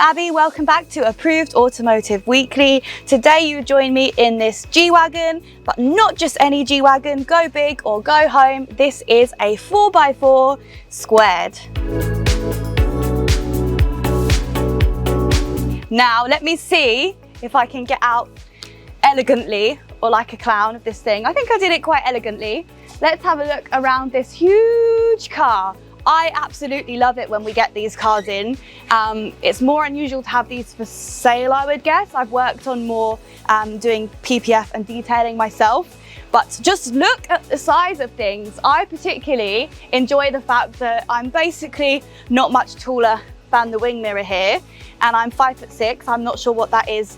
Abby, welcome back to Approved Automotive Weekly. Today you join me in this G-Wagon, but not just any G-Wagon, go big or go home. This is a 4x4 squared. Now let me see if I can get out elegantly or like a clown of this thing. I think I did it quite elegantly. Let's have a look around this huge car. I absolutely love it when we get these cars in. It's more unusual to have these for sale, I would guess. I've worked on more doing PPF and detailing myself, but just look at the size of things. I particularly enjoy the fact that I'm basically not much taller than the wing mirror here, and I'm 5'6". I'm not sure what that is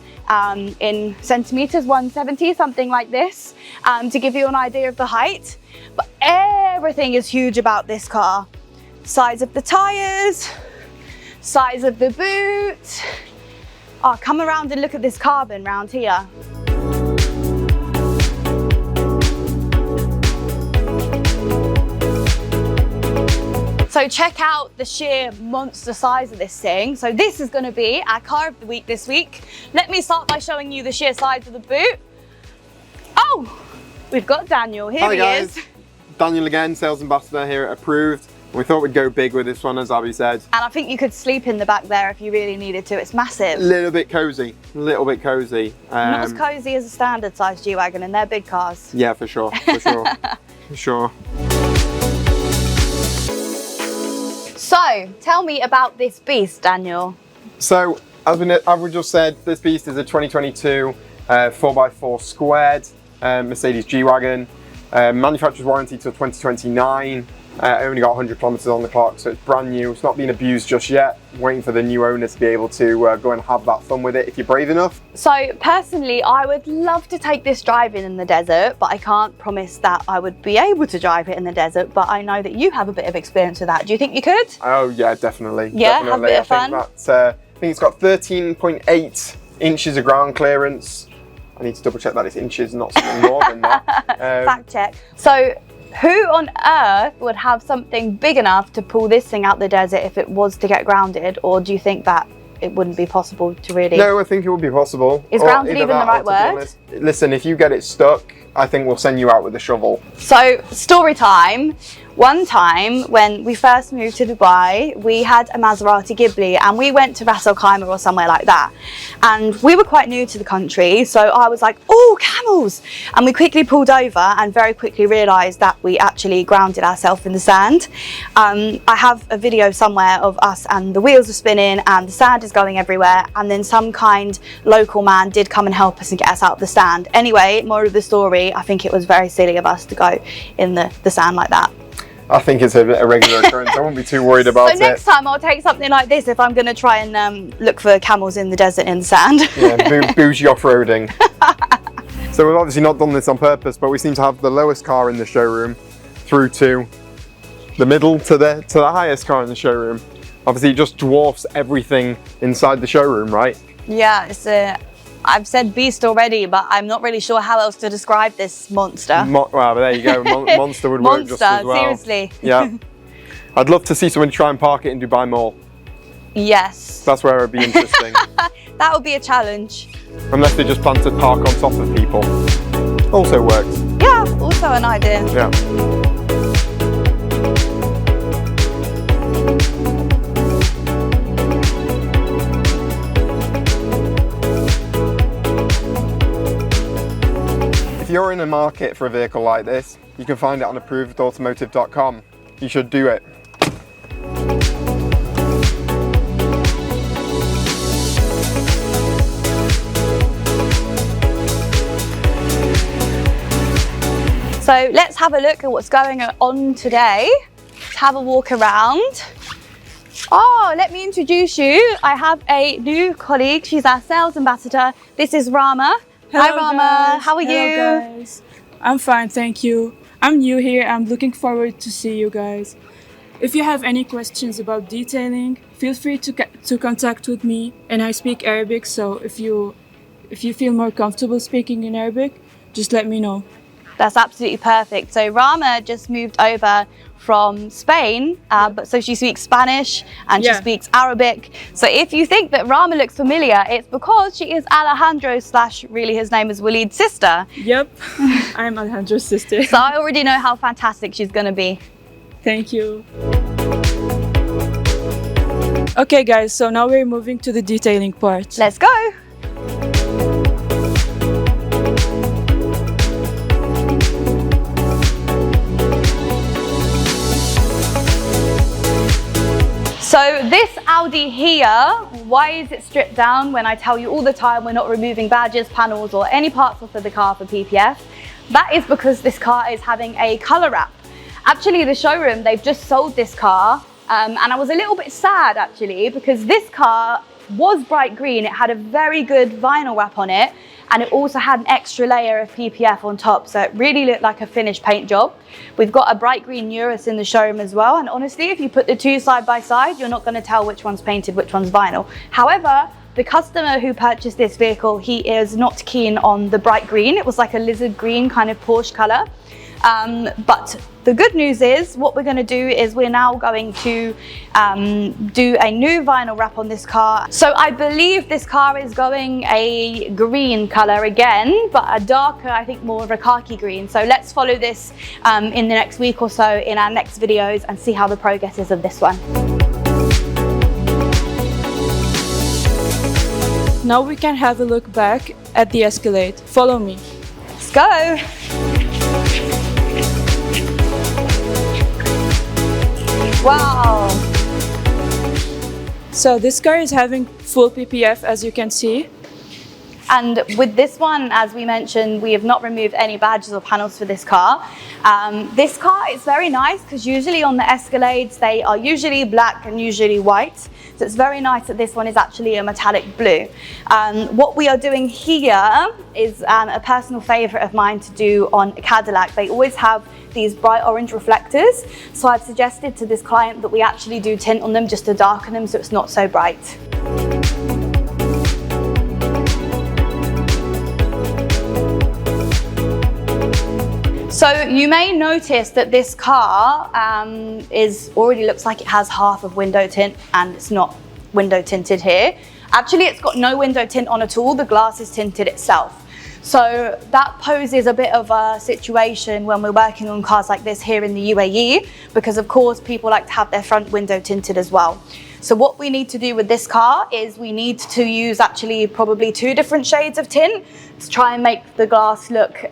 in centimeters, 170, something like this, to give you an idea of the height. But everything is huge about this car. Size of the tires, size of the boot. Oh, come around and look at this carbon round here. So check out the sheer monster size of this thing. So this is going to be our car of the week this week. Let me start by showing you the sheer size of the boot. Oh, we've got Daniel. Here he is. Daniel again, sales ambassador here at Approved. We thought we'd go big with this one, as Abby said. And I think you could sleep in the back there if you really needed to. It's massive. A little bit cozy, Not as cozy as a standard size G-Wagon, and they're big cars. Yeah, for sure, for sure, for sure. So, tell me about this beast, Daniel. So, as we just said, this beast is a 2022 4x4 squared Mercedes G-Wagon. Manufacturer's warranty till 2029. Only got 100 kilometers on the clock, so it's brand new. It's not been abused just yet. Waiting for the new owner to be able to go and have that fun with it if you're brave enough. So personally, I would love to take this driving in the desert, but I can't promise that I would be able to drive it in the desert. But I know that you have a bit of experience with that. Do you think you could? Oh yeah, definitely. Yeah, definitely. have a bit of fun. I think it's got 13.8 inches of ground clearance. I need to double check that it's inches, not something more than that. Fact check. So, who on earth would have something big enough to pull this thing out the desert if it was to get grounded? Or do you think that it wouldn't be possible to really? No, I think it would be possible. Is grounded even the right word? Listen, if you get it stuck, I think we'll send you out with a shovel. So, story time. One time when we first moved to Dubai, we had a Maserati Ghibli and we went to Ras Al Khaimah or somewhere like that. And we were quite new to the country, so I was like, oh, camels! And we quickly pulled over and very quickly realised that we actually grounded ourselves in the sand. I have a video somewhere of us and the wheels are spinning and the sand is going everywhere, and then some kind local man did come and help us and get us out of the sand. Anyway, moral of the story, I think it was very silly of us to go in the sand like that. I think it's a regular occurrence. I won't be too worried about it. So next time I'll take something like this if I'm going to try and look for camels in the desert in the sand. Yeah, bougie off-roading. So we've obviously not done this on purpose, but we seem to have the lowest car in the showroom through to the middle to the highest car in the showroom. Obviously it just dwarfs everything inside the showroom, right? Yeah, it's I've said beast already, but I'm not really sure how else to describe this monster. Well, there you go. Monster would work just as well. Seriously. Yeah. I'd love to see someone try and park it in Dubai Mall. Yes. That's where it'd be interesting. That would be a challenge. Unless they just plan to park on top of people. Also works. Yeah, also an idea. Yeah. If you're in a market for a vehicle like this, you can find it on approvedautomotive.com. You should do it. So let's have a look at what's going on today. Let's have a walk around. Oh, let me introduce you. I have a new colleague. She's our sales ambassador. This is Rama. Hello, Hi Rama, guys. how are you? Hello, guys. I'm fine, thank you. I'm new here. I'm looking forward to see you guys. If you have any questions about detailing, feel free to contact with me. And I speak Arabic, so if you feel more comfortable speaking in Arabic, just let me know. That's absolutely perfect. So Rama just moved over from Spain, but so she speaks Spanish and she speaks Arabic. So if you think that Rama looks familiar, it's because she is Alejandro / really his name is Waleed's sister. Yep, I'm Alejandro's sister. So I already know how fantastic she's gonna be. Thank you. Okay guys, so now we're moving to the detailing part. Let's go. So this Audi here, why is it stripped down when I tell you all the time we're not removing badges, panels or any parts off of the car for PPF? That is because this car is having a colour wrap. Actually the showroom, they've just sold this car and I was a little bit sad actually because this car was bright green. It had a very good vinyl wrap on it and it also had an extra layer of PPF on top, so it really looked like a finished paint job. We've got a bright green Urus in the showroom as well, and honestly if you put the two side by side you're not going to tell which one's painted, which one's vinyl. However, the customer who purchased this vehicle, he is not keen on the bright green. It was like a lizard green kind of Porsche colour. But the good news is what we're going to do is we're now going to do a new vinyl wrap on this car. So I believe this car is going a green colour again, but a darker, I think more of a khaki green. So let's follow this in the next week or so in our next videos and see how the progress is of this one. Now we can have a look back at the Escalade. Follow me. Let's go. Wow. So this car is having full PPF, as you can see. And with this one, as we mentioned, we have not removed any badges or panels for this car. This car is very nice because usually on the Escalades, they are usually black and usually white. So it's very nice that this one is actually a metallic blue. What we are doing here is a personal favorite of mine to do on a Cadillac. They always have these bright orange reflectors. So I've suggested to this client that we actually do tint on them just to darken them so it's not so bright. So you may notice that this car already looks like it has half of window tint and it's not window tinted here. Actually, it's got no window tint on at all. The glass is tinted itself. So that poses a bit of a situation when we're working on cars like this here in the UAE, because of course people like to have their front window tinted as well. So what we need to do with this car is we need to use actually probably 2 different shades of tint to try and make the glass look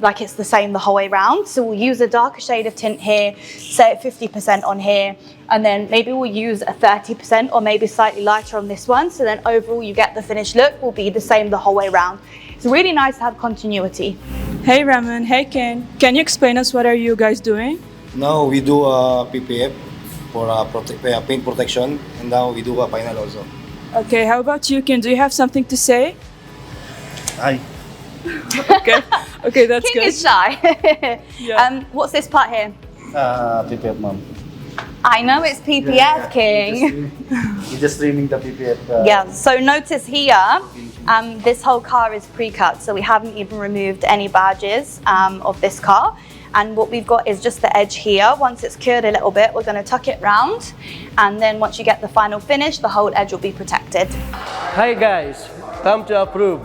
like it's the same the whole way around. So we'll use a darker shade of tint here, say 50% on here, and then maybe we'll use a 30% or maybe slightly lighter on this one. So then overall you get the finished look will be the same the whole way around. It's really nice to have continuity. Hey Raman, hey Ken. Can you explain us what are you guys doing? Now we do PPF for paint protection, and now we do a final also. Okay, how about you, Ken? Do you have something to say? Hi. Okay, that's King good. is shy. Yeah. What's this part here? PPF, ma'am. I know it's PPF, King. We're just trimming the PPF. Yeah, so notice here, this whole car is pre-cut, so we haven't even removed any badges of this car. And what we've got is just the edge here. Once it's cured a little bit, we're going to tuck it round. And then once you get the final finish, the whole edge will be protected. Hi guys, come to Approve.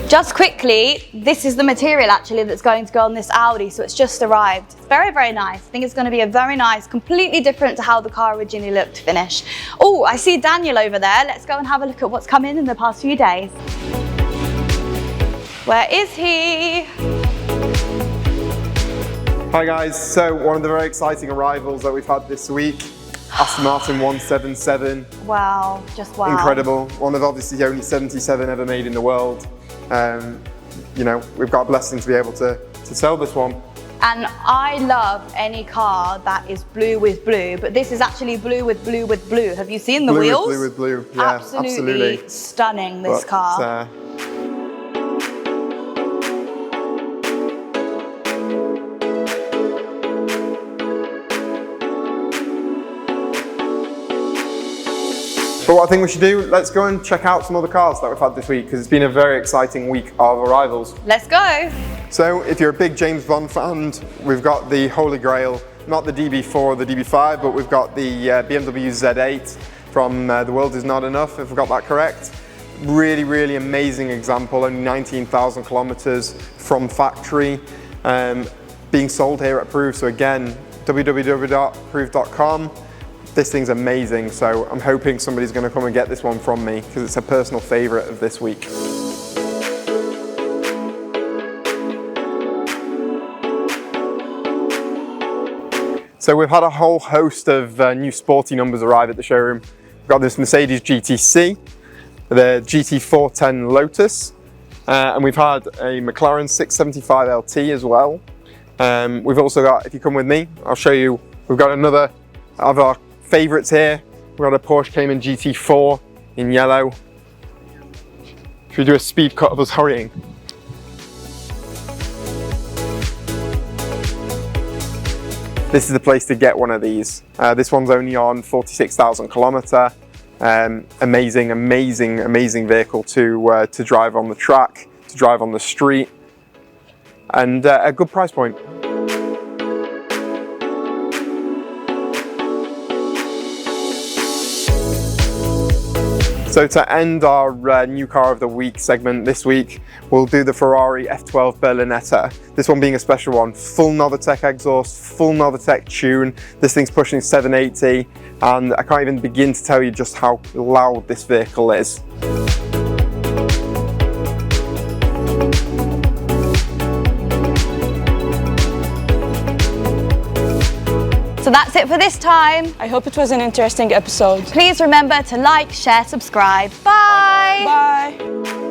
Just quickly, this is the material actually that's going to go on this Audi, so it's just arrived. It's very, very nice. I think it's going to be a very nice, completely different to how the car originally looked finish. Oh, I see Daniel over there. Let's go and have a look at what's come in the past few days. Where is he? Hi guys, so one of the very exciting arrivals that we've had this week, Aston Martin 177. Wow, just wow. Incredible. One of obviously the only 77 ever made in the world. You know, we've got a blessing to be able to sell this one. And I love any car that is blue with blue, but this is actually blue with blue with blue. Have you seen the wheels? Blue with blue, yeah, absolutely. Stunning, this car. But what I think we should do, let's go and check out some other cars that we've had this week, because it's been a very exciting week of arrivals. Let's go. So if you're a big James Bond fan, we've got the Holy Grail, not the DB4 or the DB5, but we've got the BMW Z8 from The World Is Not Enough, if I've got that correct. Really, really amazing example, only 19,000 kilometers from factory, being sold here at Approved. So again, www.approved.com. This thing's amazing, so I'm hoping somebody's going to come and get this one from me because it's a personal favorite of this week. So we've had a whole host of new sporty numbers arrive at the showroom. We've got this Mercedes GTC, the GT410 Lotus, and we've had a McLaren 675 LT as well. We've also got, if you come with me, I'll show you, we've got another of our favourites here. We've got a Porsche Cayman GT4 in yellow. Should we do a speed cut of us hurrying? This is the place to get one of these. This one's only on 46,000 kilometre. Amazing, amazing, amazing vehicle to drive on the track, to drive on the street, and a good price point. So to end our new car of the week segment this week, we'll do the Ferrari F12 Berlinetta. This one being a special one, full Novitec exhaust, full Novitec tune. This thing's pushing 780, and I can't even begin to tell you just how loud this vehicle is. So that's it for this time. I hope it was an interesting episode. Please remember to like, share, subscribe. Bye. Bye.